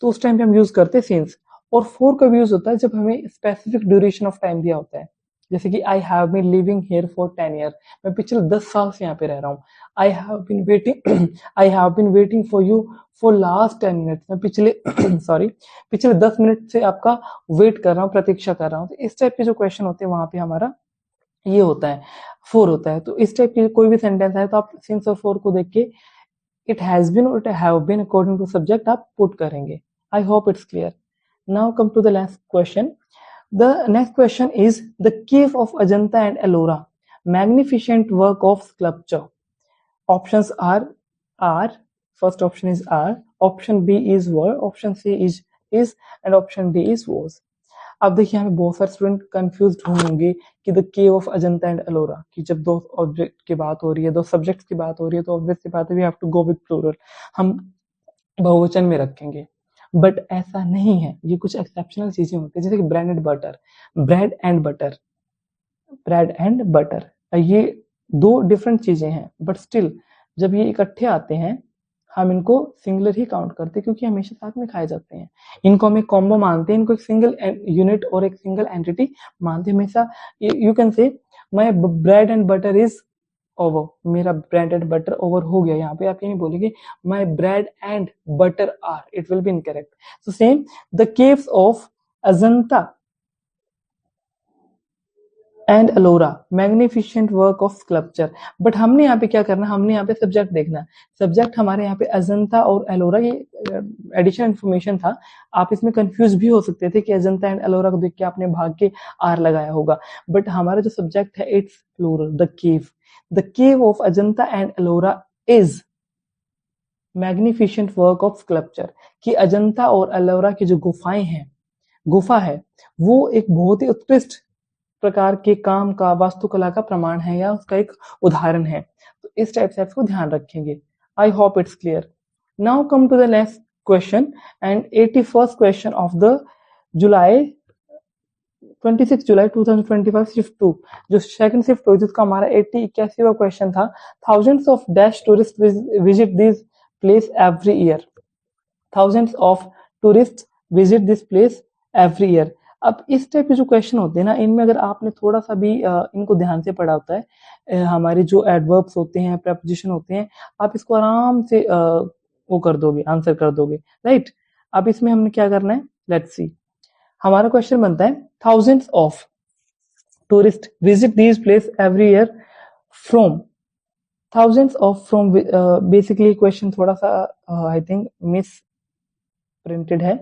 तो उस टाइम पे हम यूज करते हैं सिंस. और फोर का भी यूज होता है जब हमें स्पेसिफिक ड्यूरेशन ऑफ टाइम दिया होता है, जैसे कि I have been living here for 10 year, मैं पिछले 10 साल से यहाँ पे रह रहा हूँ. I have been waiting for you for last 10 minutes, मैं पिछले सॉरी पिछले 10 मिनट से आपका वेट कर रहा हूँ, प्रतीक्षा कर रहा हूँ. तो इस टाइप के जो क्वेश्चन होते हैं वहां पे हमारा ये होता है, फोर होता है. तो इस टाइप की कोई भी सेंटेंस है तो आप सिंस और फोर को देख के इट हैज बीन और it have been according to subject आप पुट करेंगे. I hope it's clear. Now come to the next question. The next question is the cave of Ajanta and Ellora, magnificent work of sculpture. Options are first option is are, option B is were, option C is and option D is was. अब देखिए हमें बहुत सारे स्टूडेंट कंफ्यूज होंगे कि the cave of Ajanta and Ellora, कि जब दो ऑब्जेक्ट की बात हो रही है, दो सब्जेक्ट्स की बात हो रही है, तो ऑब्वियस सी बात है we have to go with plural, हम बहुवचन में रखेंगे. बट ऐसा नहीं है, ये कुछ एक्सेप्शनल चीजें होती है, जैसे कि bread and butter, bread and butter, bread and butter, ये दो डिफरेंट चीजें हैं, बट स्टिल जब ये इकट्ठे आते हैं हम इनको सिंगुलर ही काउंट करते हैं क्योंकि हमेशा साथ में खाए जाते हैं. इनको हम एक कॉम्बो मानते हैं, इनको एक सिंगल यूनिट और एक सिंगल एंटिटी मानते हैं हमेशा. You can say my bread and butter is over, मेरा ब्रेड एंड बटर ओवर हो गया. यहाँ पे आप ये नहीं बोलेंगे my bread and butter are, it will be incorrect. So same the caves of Ajanta and Ellora, magnificent work of sculpture. But हमने यहाँ पे क्या करना, हमने यहाँ पे सब्जेक्ट देखना. सब्जेक्ट हमारे यहाँ पे अजंता और एलोरा, ये एडिशनल इन्फॉर्मेशन था. आप इसमें कंफ्यूज भी हो सकते थे कि अजंता एंड एलोरा को देख के आपने भाग के आर लगाया होगा, बट हमारा जो सब्जेक्ट है it's plural, the cave. The cave of Ajanta and Ellora is magnificent work of sculpture, कि अजंता और एलोरा की जो गुफाएं हैं, गुफा है, वो एक बहुत ही उत्कृष्ट प्रकार के काम का, वास्तुकला का प्रमाण है या उसका एक उदाहरण है. तो इस टाइप से आपको ध्यान रखेंगे. I hope it's clear. Now come to the next question and 81st question of the July 26 July 2025 shift 2, जो सेकंड शिफ्ट हुई जिसका हमारा 81वां क्वेश्चन था. Thousands of dash tourist visit this place every year. Thousands of tourist visit this place every year. अब इस टाइप के जो क्वेश्चन होते हैं ना, इनमें अगर आपने थोड़ा सा भी इनको ध्यान से पढ़ा होता है, हमारे जो एडवर्ब्स होते हैं, प्रेपोजिशन होते हैं, आप इसको आराम से वो कर दोगे, आंसर कर दोगे, राइट। अब इसमें हमने क्या करना है, लेट्स सी। हमारा क्वेश्चन बनता है thousands of tourist visit these place every year from, thousands of from basically question थोड़ा सा आई थिंक मिस प्रिंटेड है।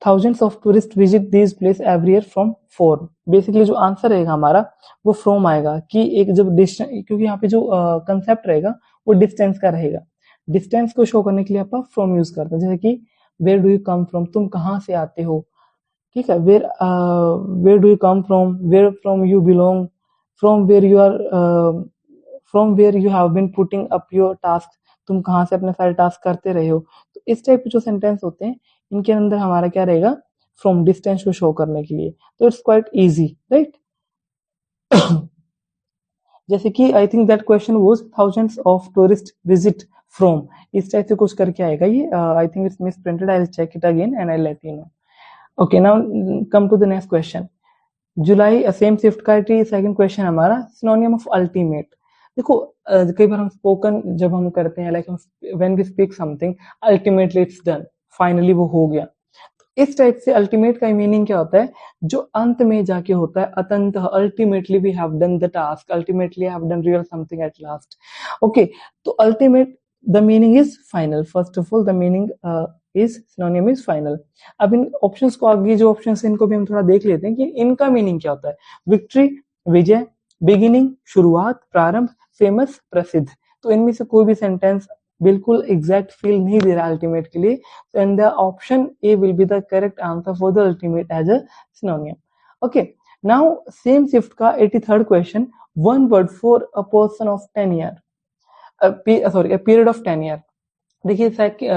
thousands of tourists visit these place every year from four, basically जो आंसर रहेगा हमारा वो फ्रॉम आएगा, कि एक जब डिस्टेंस, क्योंकि यहाँ पे जो कंसेप्ट रहेगा वो डिस्टेंस का रहेगा, डिस्टेंस को शो करने के लिए आप फ्रॉम यूज करते हैं, जैसे कि where do you come from, तुम कहाँ से आते हो, ठीक है। Where do you come from, where from you belong, from where you are, from where you have been putting up your task, तुम कहाँ से अपने सारे टास्क करते रहे हो। तो इस टाइप के जो सेंटेंस होते हैं इनके अंदर हमारा क्या रहेगा, फ्रॉम डिस्टेंस को शो करने के लिए। तो इट्स क्वाइट इजी, राइट। जैसे कि I think that question was thousands of tourist visit from, इस टाइप से कुछ करके आएगा ये। I think it's misprinted, I will check it again and I let you know. Okay, now come to the next question. जुलाई सेम शिफ्ट का सेकंड क्वेश्चन हमारा, सिनोनियम ऑफ अल्टीमेट। देखो कई बार हम स्पोकन जब हम करते हैं, लाइक हम when we speak something, ultimately it's done, finally वो हो गया। इस टाइप से अल्टीमेट का मीनिंग क्या होता है, जो अंत में जाके होता है, अतंतः, ultimately we have done the task, ultimately have done real something at last. Okay, तो ultimate the meaning is final, first of all the meaning is synonym is final. अब इन ऑप्शंस को, आगे जो ऑप्शंस है इनको भी हम थोड़ा देख लेते हैं कि इनका मीनिंग क्या होता है। विक्ट्री, विजय, बिगिनिंग, शुरुआत, प्रारंभ, फेमस, प्रसिद्ध। तो इनमें से कोई भी सेंटेंस बिल्कुल एग्जैक्ट फील नहीं दे रहा अल्टीमेट के लिए, so and the option A will be the correct answer for the ultimate as a synonym. Okay, now same shift का 83rd question, one word for a person of 10 year, sorry, a period of 10 year। देखिए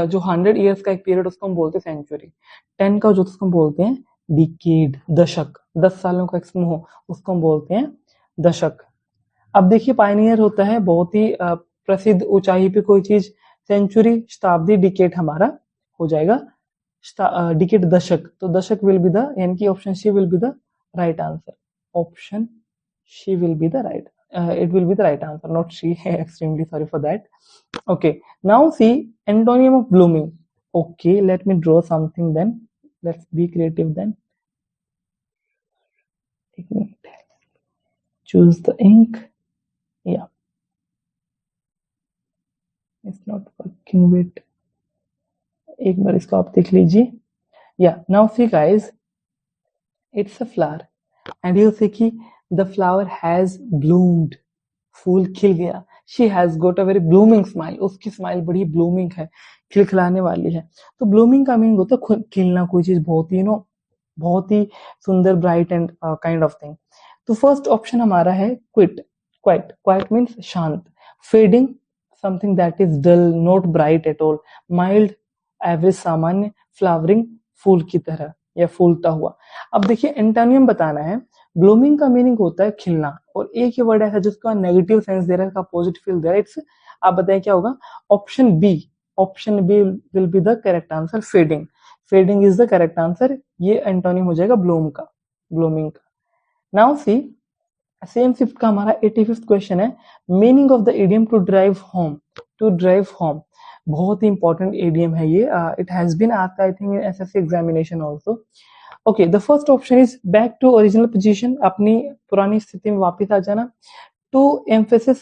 जो 100 years का एक पीरियड उसको हम बोलते हैं सेंचुरी, 10 का जो उसको हम बोलते हैं डिकेड, दशक, 10 सालों का एक समूह, उसको हम बोलते हैं दशक। अब देखिए पायनियर होता है बहुत ही प्रसिद्ध ऊंचाई पे कोई चीज, सेंचुरी, शताब्दी, डिकेट हमारा हो जाएगा डिकेट, दशक। तो दशक विल बी द, यानी कि option C will be the right answer, option C will be the right, it will be the right answer, not she, extremely sorry for that. Okay, now see antonym of blooming. Okay, let me draw something then, let's be creative then. Choose the ink, yeah, it's not working, wait, एक बार इसको आप देख लीजिए। Yeah, now see guys, it's a flower and you see कि the flower has bloomed, फूल खिल गया। She has got a very blooming smile, उसकी स्माइल बड़ी ब्लूमिंग है, खिलखिलाने वाली है। तो ब्लूमिंग का मीनिंग होता है खिलना, कोई चीज बहुत ही बहुत ही सुंदर, bright and kind of thing. तो फर्स्ट ऑप्शन हमारा है क्विट, क्वाइट, क्वाइट मीन्स शांत, fading something that is dull, not bright at all, mild average सामान्य, फ्लावरिंग फूल की तरह या फूलता हुआ। अब देखिए एंटोनियम बताना है, ब्लूमिंग का मीनिंग होता है खिलना, और एक ही वर्ड ऐसा जिसका नेगेटिव सेंस दे रहा है, इसका पॉजिटिव फील दे रहा है, इट्स, आप बताएं क्या होगा, option B, option B will be the correct answer, fading, fading is the correct answer, ये एंटोनिम हो जाएगा ब्लूम का, ब्लूमिंग का। नाउ सी सेम शिफ्ट का हमारा 85th क्वेश्चन है, meaning of the idiom to drive home, to drive home, बहुत ही इंपॉर्टेंट इडियम है ये, it has been asked I think in SSC examination also. Okay, the first option is back to original position, अपनी पुरानी स्थिति में वापस आ जाना। टू एम्फेसिस,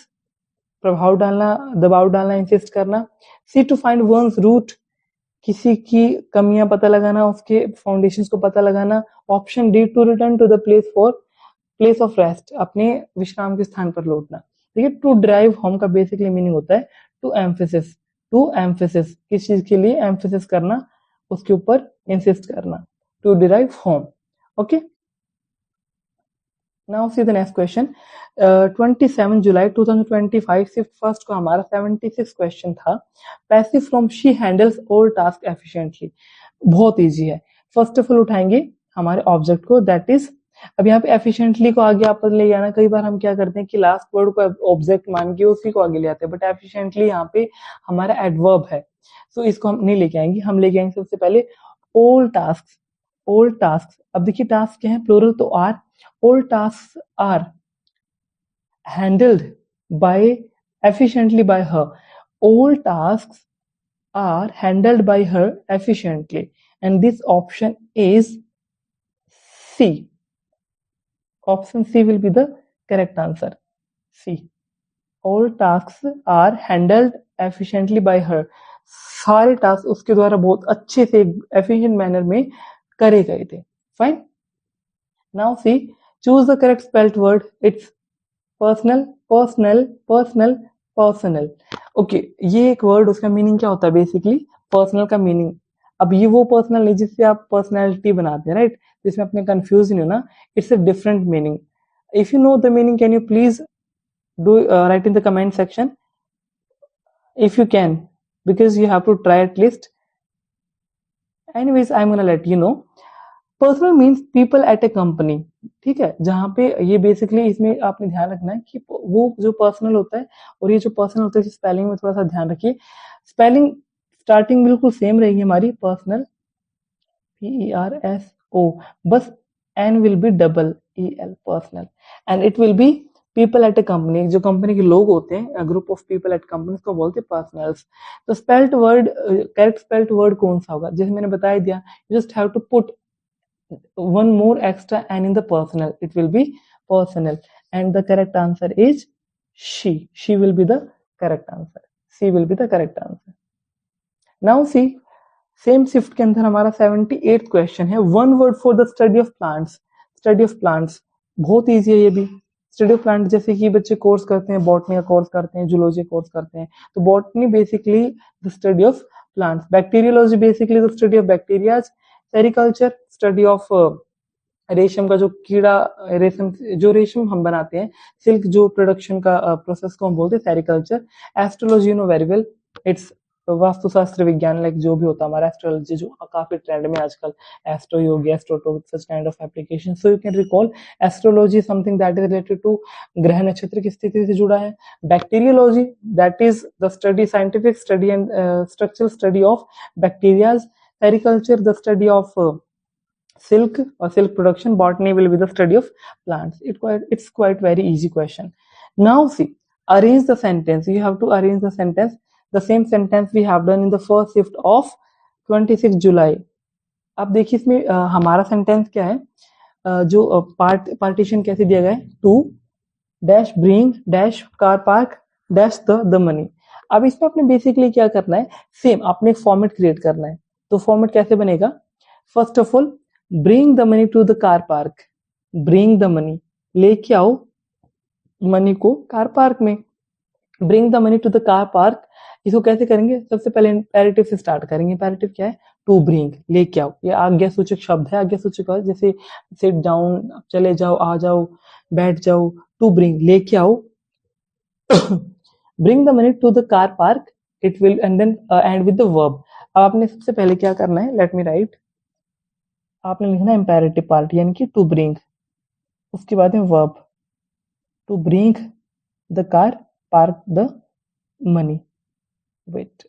प्रभाव डालना, दबाव डालना, इंसिस्ट करना। सी टू फाइंड वंस रूट, किसी की कमियां पता लगाना, उसके फाउंडेशंस को पता लगाना। Option D to return to the place for, place of rest, अपने विश्राम के स्थान पर लौटना। देखिए टू ड्राइव होम का बेसिकली मीनिंग होता है टू एम्फेसिस, टू एम्फेसिस, किस चीज के लिए एम्फेसिस करना, उसके ऊपर इंसिस्ट करना, to derive home. Okay, now see the next question, 27 जुलाई 2025 शिफ्ट फर्स्ट को हमारा 76 क्वेश्चन था, passive from she handles all task efficiently. बहुत इजी है, फर्स्ट ऑफ ऑल उठाएंगे हमारे ऑब्जेक्ट को, दैट इज, अब यहाँ पे एफिशिएंटली को आगे आप ले जाना, कई बार हम क्या करते हैं कि लास्ट वर्ड को ऑब्जेक्ट मान के उसी को आगे ले आते हैं, बट एफिशिएंटली यहाँ पे हमारा एडवर्ब है, सो इसको हम नहीं लेके आएंगे, हम लेके आएंगे सबसे पहले ऑल टास्क, all tasks, अब देखिए टास्क क्या है, प्लूरल तो are, all tasks are handled by efficiently by her, all tasks are handled by her efficiently, and this option is C. Option C will be the correct answer. C. All tasks are handled efficiently by her. सारे टास्क उसके द्वारा बहुत अच्छे से एफिशिएंट मैनर में करे गए थे. Fine. Now see, choose the correct spelled word. It's personal, personal, personal, personal. Okay, ये एक वर्ड, उसका मीनिंग क्या होता है बेसिकली? पर्सनल का मीनिंग. अब ये वो पर्सनल नहीं जिससे आप पर्सनैलिटी बनाते हैं, राइट? जिसमें अपने कंफ्यूज नहीं होना. It's a different meaning. If you know the meaning, can you please do write in the comment section if you can, because you have to try at least. Anyways, I'm gonna let you know. Personal means people at a company. ठीक है, जहाँ पे ये बेसिकली, इसमें आपने ध्यान रखना है कि वो जो पर्सनल होता है और ये जो पर्सनल होता है, स्पेलिंग में थोड़ा सा ध्यान रखिए. स्पेलिंग स्टार्टिंग बिल्कुल सेम रहेगी हमारी, पर्सनल PERSO, बस N will be double EL, personal. And it will be people at a company. जो कंपनी के लोग होते हैं, group of people at company, को बोलते हैं पर्सनल्स. तो spelled word, correct spelled word कौन सा होगा? जैसे मैंने बताया दिया, you just have to put one more extra N in the personal. It will be personal, and the correct answer is she. She will be the correct answer. C will be the correct answer. Now see, same shift के अंदर हमारा 78th क्वेश्चन है. One word for the study of plants. Study of plants बहुत इजी है ये भी. स्टडी ऑफ प्लांट, जैसे कि बच्चे कोर्स करते हैं, बॉटनी का कोर्स करते हैं, जूलॉजी कोर्स करते हैं, तो botany basically the study of plants. Bacteriology basically the study of bacterias. Sericulture study of रेशम का जो कीड़ा, रेशम, जो रेशम हम बनाते हैं, सिल्क जो प्रोडक्शन का प्रोसेस को हम बोलते हैं sericulture. Astrology you know very well, it's वास्तुशास्त्र विज्ञान, लाइक जो भी होता है हमारा एस्ट्रोलॉजी, जो काफी ट्रेंड में आजकल, एस्ट्रो योगी, एस्ट्रोटो, such kind of application. So you can recall astrology something that is related to ग्रह नक्षत्र की स्थिति से जुड़ा है. Bacteriology, that is the study, scientific study and structural study of bacterias. Sericulture the study of silk or silk production. Botany will be the study of plants. It's quite very easy question. Now see, arrange the sentence. You have to arrange the sentence, the same sentence we have done in the first shift of 26 July. अब देखिए इसमें हमारा सेंटेंस क्या है, जो पार्टीशन कैसे दिया गया है, to dash bring dash car park dash the money. अब इसमें आपने बेसिकली क्या करना है, सेम आपने एक फॉर्मेट क्रिएट करना है. तो फॉर्मेट कैसे बनेगा? First of all, bring the money to the car park. bring the money, लेके आओ मनी को कार पार्क में. bring the money to the car park, इसको कैसे करेंगे? सबसे पहले इम्पेरेटिव से स्टार्ट करेंगे. इम्पेरेटिव क्या है? टू ब्रिंग, लेके आओ. ये आज्ञासूचक शब्द है. आज्ञासूचक है जैसे सिट डाउन, चले जाओ, आ जाओ, बैठ जाओ. टू ब्रिंग, लेके आओ. bring the money to the car park, it will, and then end with the verb. अब आपने सबसे पहले क्या करना है, लेट मी राइट. आपने लिखना है इम्पेरेटिव पार्ट, यानी कि टू ब्रिंग, उसके बाद में verb, to bring the car park the money. Wait,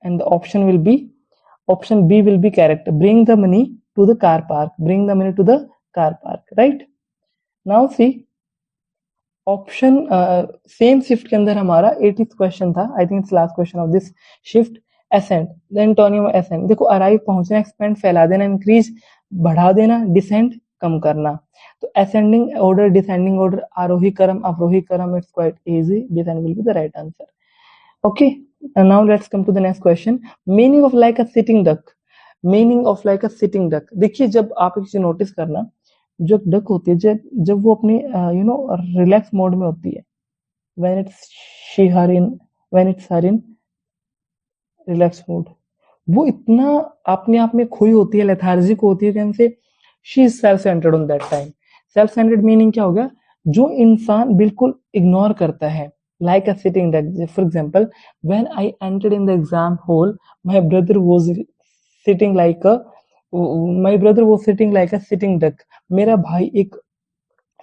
and the option will be, option B will be correct. Bring the money to the car park, bring the money to the car park, right. Now see, option same shift के अंदर हमारा 80th क्वेश्चन था. I think it's last question of this shift. Ascend, the antonym of ascend. देखो, अराइव पहुंचना, एक्सपेंड फैला देना, इंक्रीज बढ़ा देना, डिसेंड कम करना. तो असेंडिंग ऑर्डर, डिसेंडिंग ऑर्डर, आरोही क्रम, अवरोही क्रम, it's quite easy. Descend will be the right answer. Okay, now let's come to the next question. Meaning of like a sitting duck. Meaning of like a sitting duck. देखिए, जब आप एक चीज नोटिस करना, जो डक होती है, जब वो अपनी यू नो रिलैक्स मोड में होती है, when it's her in relax mode, वो इतना अपने आप में खोई होती है, लेथार्जिक होती है, कैसे she is self centred on that time. Self centred meaning क्या होगा? जो इंसान बिल्कुल इग्नोर करता है. Like a sitting duck, for example, when I entered in the exam hall, my brother was sitting like a sitting duck. मेरा भाई एक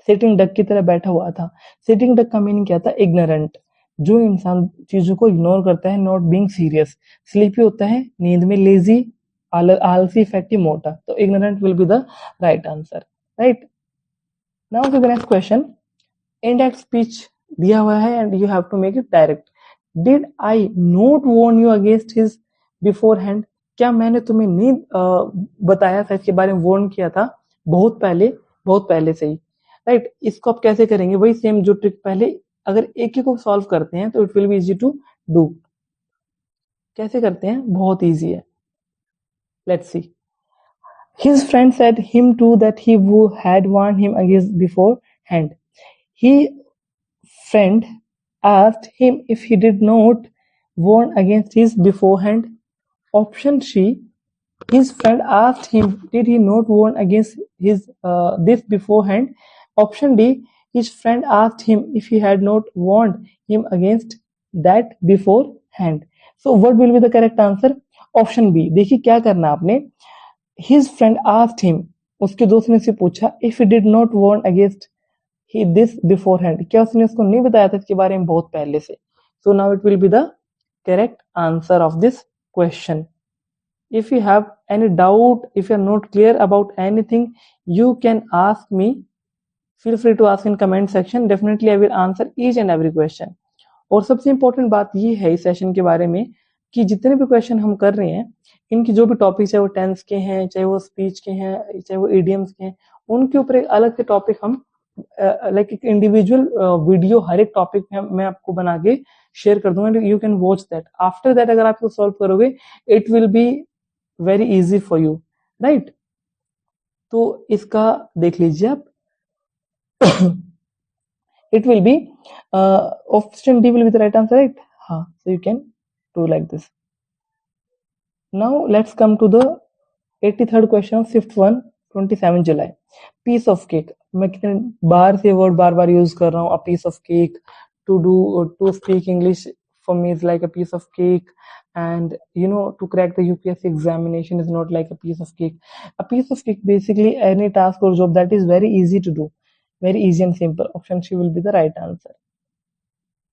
सिटिंग डक की तरह बैठा हुआ था. सिटिंग डक का मीनिंग क्या था? इग्नोरेंट. जो इंसान चीजों को इग्नोर करता है, नॉट बीइंग सीरियस. स्लीपी होता है, नींद में. लेजी, आलसी, फैटी, मोटा, तो ignorant will be the right answer, right? Now to the next question. Indirect speech दिया हुआ है and you have to make it direct. Did I not warn you against his beforehand? क्या मैंने तुम्हें नहीं बताया था, इसके बारे में warn किया था बहुत पहले से ही, राइट? इसको आप कैसे करेंगे? वही सेम जो ट्रिक पहले, अगर एक ही को सॉल्व करते हैं तो it will be easy to do. कैसे करते हैं? बहुत इजी है, let's see. His friend said him too that he had warned him against beforehand. His friend asked him if he did not warn against his beforehand. Option C. His friend asked him, did he not warn against his this beforehand? Option D. His friend asked him if he had not warned him against that beforehand. So what will be the correct answer? Option B. देखिए क्या करना आपने, his friend asked him, उसके दोस्त ने से पूछा, if he did not warn against this beforehand, क्या उसने उसको नहीं बताया था इसके बारे में बहुत पहले से? So now it will be the correct answer of this question. If you have any doubt, if you are not clear about anything, you can ask me. Feel free to ask in comment section. Definitely I will answer each and every question. और सबसे इम्पोर्टेंट बात ये है इस सेशन के बारे में कि जितने भी क्वेश्चन हम कर रहे हैं, इनकी जो भी टॉपिक, चाहे वो टेंस के हैं, चाहे वो स्पीच के हैं, चाहे वो इडियम्स के हैं, उनके ऊपर एक अलग से टॉपिक हम लाइक एक इंडिविजुअल वीडियो हर एक टॉपिक में मैं आपको बना के शेयर कर दूंगा। You can watch that. After that अगर आप इसको सॉल्व करोगे, it will be very easy for you, right? तो इसका देख लीजिए आप। It will be option D will be the right answer, right? So you can do like this. Now let's come to the 83rd question of fifth one, 27 July. Piece of cake. मैं कितने बार से वर्ड बार यूज कर रहा हूँ। A piece of cake, to speak English for me is like a piece of cake, and you know, to crack the UPSC examination is not like a piece of cake. A piece of cake basically any task or job that is very easy to do, very easy and simple. Option C will be the right answer.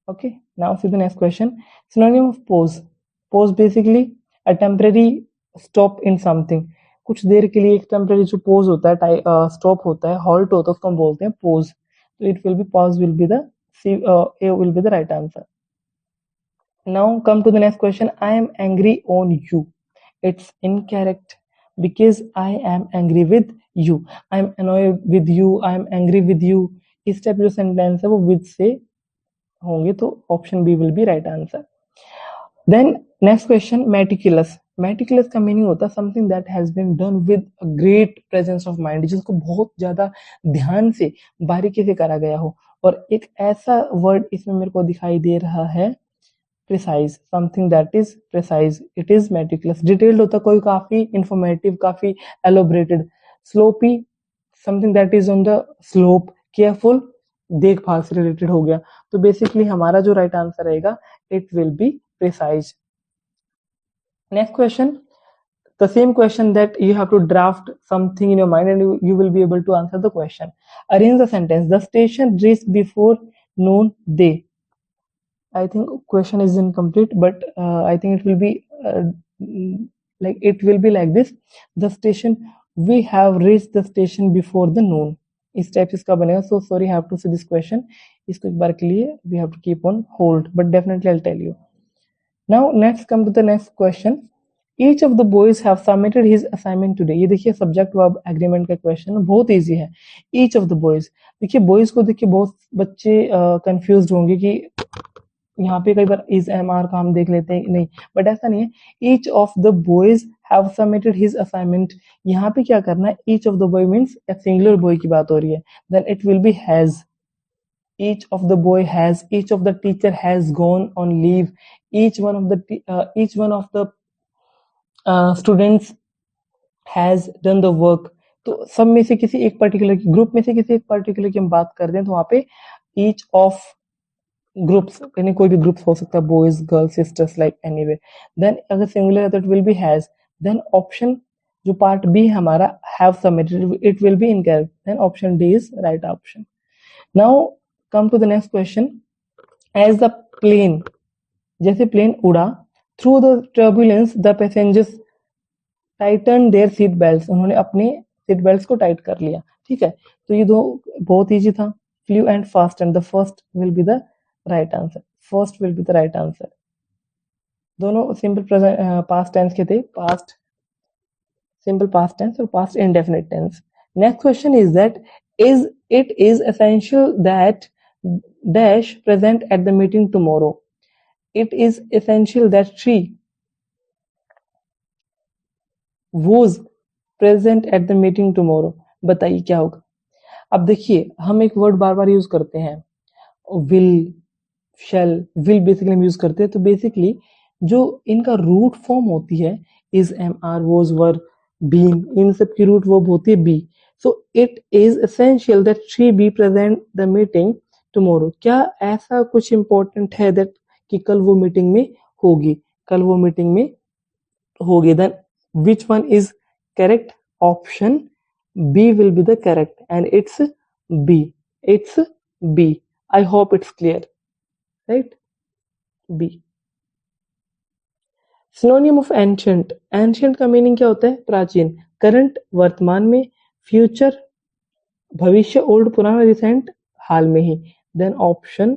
Okay, now see the next question. Synonym of pause. Pause basically a temporary stop in something. कुछ देर के लिए एक टेम्परेरी जो पोज होता है, स्टॉप होता है, हॉल्ट होता है, उसको हम बोलते हैं पोज। तो it will B pause will be the A will be the right answer. Now come to the next question. I am angry on you. It's incorrect because I am angry with you. I am annoyed with you. I am angry with you. इस टाइप जो सेंटेंस है वो with से होंगे, तो option B will be right answer. Then next question, meticulous. Meticulous का मीनिंग होता है something that has been done with a great presence of mind, जिसको बहुत ज्यादा ध्यान से, बारीकी से करा गया हो। और एक ऐसा वर्ड इसमें मेरे को दिखाई दे रहा है, precise, something that is precise, it is meticulous. Detailed होता कोई काफी इंफॉर्मेटिव, काफी elaborated. Sloppy, something that is on the slope. Careful, देखभाल से रिलेटेड हो गया। तो बेसिकली हमारा जो राइट आंसर रहेगा, it will be precise. Next question, the same question that you have to draft something in your mind and you will be able to answer the question. Arrange the sentence. The station reached before noon day. I think question is incomplete, but I think it will be like this. The station, we have reached the station before the noon. इस टाइप इसका बनेगा। So sorry, I have to see this question. इसको एक बार के लिए we have to keep on hold, but definitely I'll tell you. Now next come to the next question. Each of the boys have submitted his assignment today. ये देखिए सब्जेक्ट वर्ब एग्रीमेंट का क्वेश्चन, बहुत इजी है। Each of the boys, देखिए बॉयज को देखिए बहुत बच्चे कंफ्यूज होंगे कि यहाँ पे कई बार इज MR का हम देख लेते हैं, नहीं, बट ऐसा नहीं है। Each of the boys have submitted his assignment. यहाँ पे क्या करना है, each of the boy means एक सिंगुलर बॉय की बात हो रही है, then it will be has. Each of the boy has, each of the teacher has gone on leave, each one of the students has done the work. तो सब में से किसी एक पर्टिकुलर की, ग्रुप में से किसी एक पर्टिकुलर की हम बात करते हैं, तो वहां पे each of ग्रुप्स, यानी कोई भी ग्रुप्स हो सकता है, boys, girls, sisters, like anyway. Then अगर सिंगुलर है तो it will be has. Then option जो पार्ट बी हमारा have submitted, it will be incorrect. Then option D is right option. Now come to the next question. As the plane, जैसे प्लेन उड़ा, through the turbulence the passengers tighten their seat belt, उन्होंने अपने सीट बेल्ट को टाइट कर लिया। ठीक है, तो ये दो बहुत इजी था। Flew and fast and the first will be the right answer, first will be the right answer. दोनों सिंपल प्रेजेंट पास्ट टेंस के थे, पास्ट सिंपल पास्ट टेंस और past indefinite tense. Next question is that it is essential that dash present at the meeting tomorrow. It is essential that she was present at the meeting tomorrow. बताइए क्या होगा। अब देखिए हम एक वर्ड बार बार यूज करते हैं, will, shall, will बेसिकली हम यूज करते हैं। तो बेसिकली जो इनका रूट फॉर्म होती है is, am, are, was, were, been, इन सब की रूट वर्ब होती है be. So it is essential that she be present the meeting tomorrow. क्या ऐसा कुछ important है that कि कल वो मीटिंग में होगी, कल वो मीटिंग में होगी। Then which one is correct? Option B will be the correct and it's B. It's B. I hope it's clear, right? B. Synonym of ancient. Ancient का मीनिंग क्या होता है? प्राचीन। करंट वर्तमान में, फ्यूचर भविष्य, ओल्ड पुराना, रिसेंट हाल में ही। Then option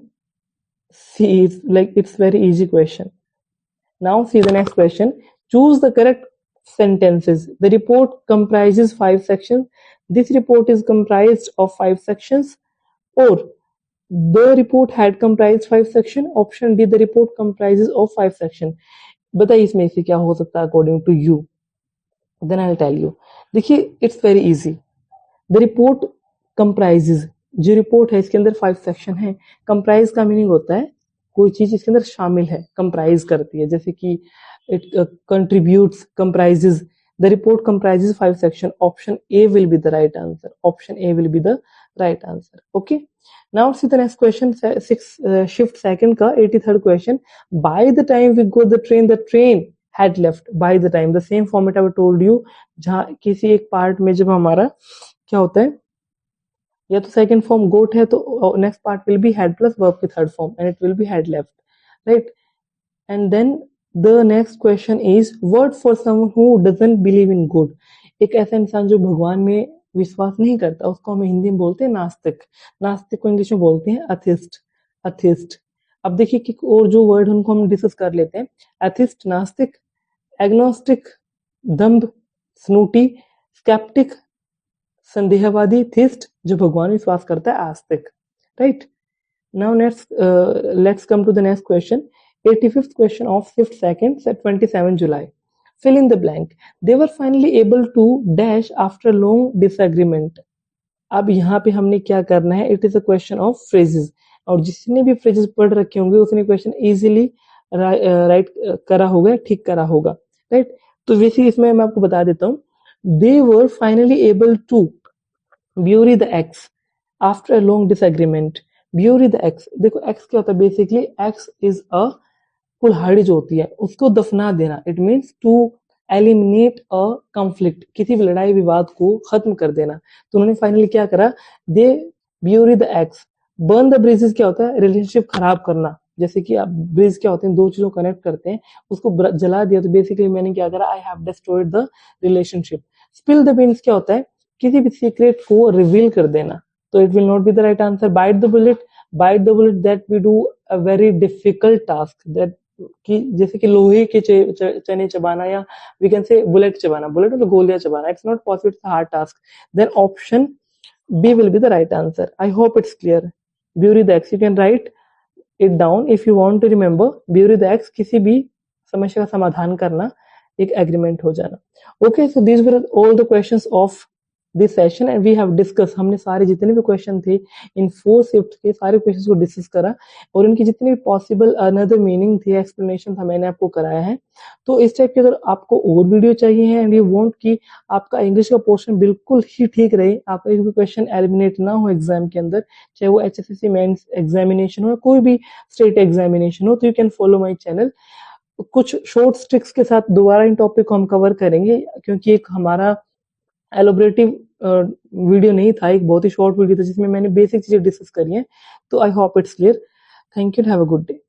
C is like it's very easy question. Now see the next question, choose the correct sentences. The report comprises 5 sections. This report is comprised of 5 sections. Or the report had comprised 5 sections. Option D, the report comprises of 5 sections. बताइए इसमें से क्या हो सकता है according to you? Then I'll tell you. देखिए it's very easy. The report comprises, जो रिपोर्ट है इसके अंदर 5 सेक्शन है। कंप्राइज का मीनिंग होता है कोई चीज इसके अंदर शामिल है, कंप्राइज करती है, जैसे कि it contributes, comprises. The report comprises 5 section. Option A will be the right answer, option A will be the right answer. Okay, now see the next question, shift second का 83rd question. By the time we go the train had left. By the time, the same format I told you, जहां किसी एक पार्ट में जब हमारा क्या होता है, या तो सेकंड फॉर्म गोट है तो next part will be had plus verb की third form and it will be had left, right. And then the next question is word for someone who doesn't believe in good. एक ऐसा इंसान जो भगवान में विश्वास नहीं करता, उसको हम हिंदी में बोलते हैं नास्तिक। नास्तिक को इंग्लिश में बोलते हैं अथिस्ट, अथिस्ट। अब देखिए कि और जो वर्ड उनको हम डिस्कस कर लेते हैं, अथिस्ट, नास्तिक, एग्नोस्टिक, दम्भ, स्नूटी, स्केप्टिक, संदेहवादी, थिस्ट जो भगवान विश्वास करता है, आस्तिक, right. Now let's come to the next question, 85th question of shift second, 27 जुलाई। Fill in the blank. They were finally able to dash after long disagreement. अब यहाँ पे हमने क्या करना है, it is a question of phrases, और जिसने भी फ्रेजेस पढ़ रखे होंगे उसने क्वेश्चन इजीली राइट करा होगा, ठीक करा होगा, राइट। तो वैसे इसमें मैं आपको बता देता हूँ, they were finally able to bury the ex after a long disagreement. bury the ex, देखो x क्या होता है, बेसिकली x is a कुल्हाड़ी जो होती है उसको दफना देना। It means to eliminate a conflict, किसी भी लड़ाई विवाद को खत्म कर देना। तो उन्होंने फाइनली क्या करा, दे bury the ex। burn the bridges क्या होता है, रिलेशनशिप खराब करना, जैसे कि आप ब्रिज क्या होते हैं, दो चीजों को कनेक्ट करते हैं, उसको जला दिया। तो बेसिकली मैंने क्या करा, I have destroyed the relationship. Spill the beans क्या होता है, किसी भी सीक्रेट को रिवील कर देना। तो it will not be the right answer. Bite the bullet, bite the bullet that we do a very difficult task, that कि जैसे कि लोहे के चने चबाना, या वी कैन से बुलेट चबाना, बुलेट मतलब गोलियां चबाना, it's not possible, it's hard task. Then option B will be the right answer. I hope it's clear. bury the ex, you can write it down if you want to remember. bury the ex, किसी भी समस्या का समाधान करना, एक एग्रीमेंट हो जाना। Okay, so these were all the questions of this session and we have discussed, हमने सारे जितने भी क्वेश्चन थे इन 4 शिफ्ट के सारे क्वेश्चंस को डिस्कस करा, और इनकी जितनी भी पॉसिबल अनदर मीनिंग थी, एक्सप्लेनेशन था, मैंने आपको कराया है। तो इस टाइप की अगर आपको और वीडियो चाहिए है एंड यू वांट कि आपका इंग्लिश का पोर्शन बिल्कुल ही ठीक रहे, आपका एक भी क्वेश्चन एलिमिनेट ना हो एग्जाम के अंदर, चाहे वो HSSC मेंस एग्जामिनेशन हो, कोई भी स्टेट एग्जामिनेशन हो, तो you can follow my channel. कुछ शॉर्ट ट्रिक्स के साथ दोबारा इन टॉपिक को हम कवर करेंगे, क्योंकि एक हमारा एलोबरेटिव वीडियो नहीं था, एक बहुत ही शॉर्ट वीडियो था जिसमें मैंने बेसिक चीजें डिस्कस करी हैं। तो आई hope it's clear. Thank you, have a good day.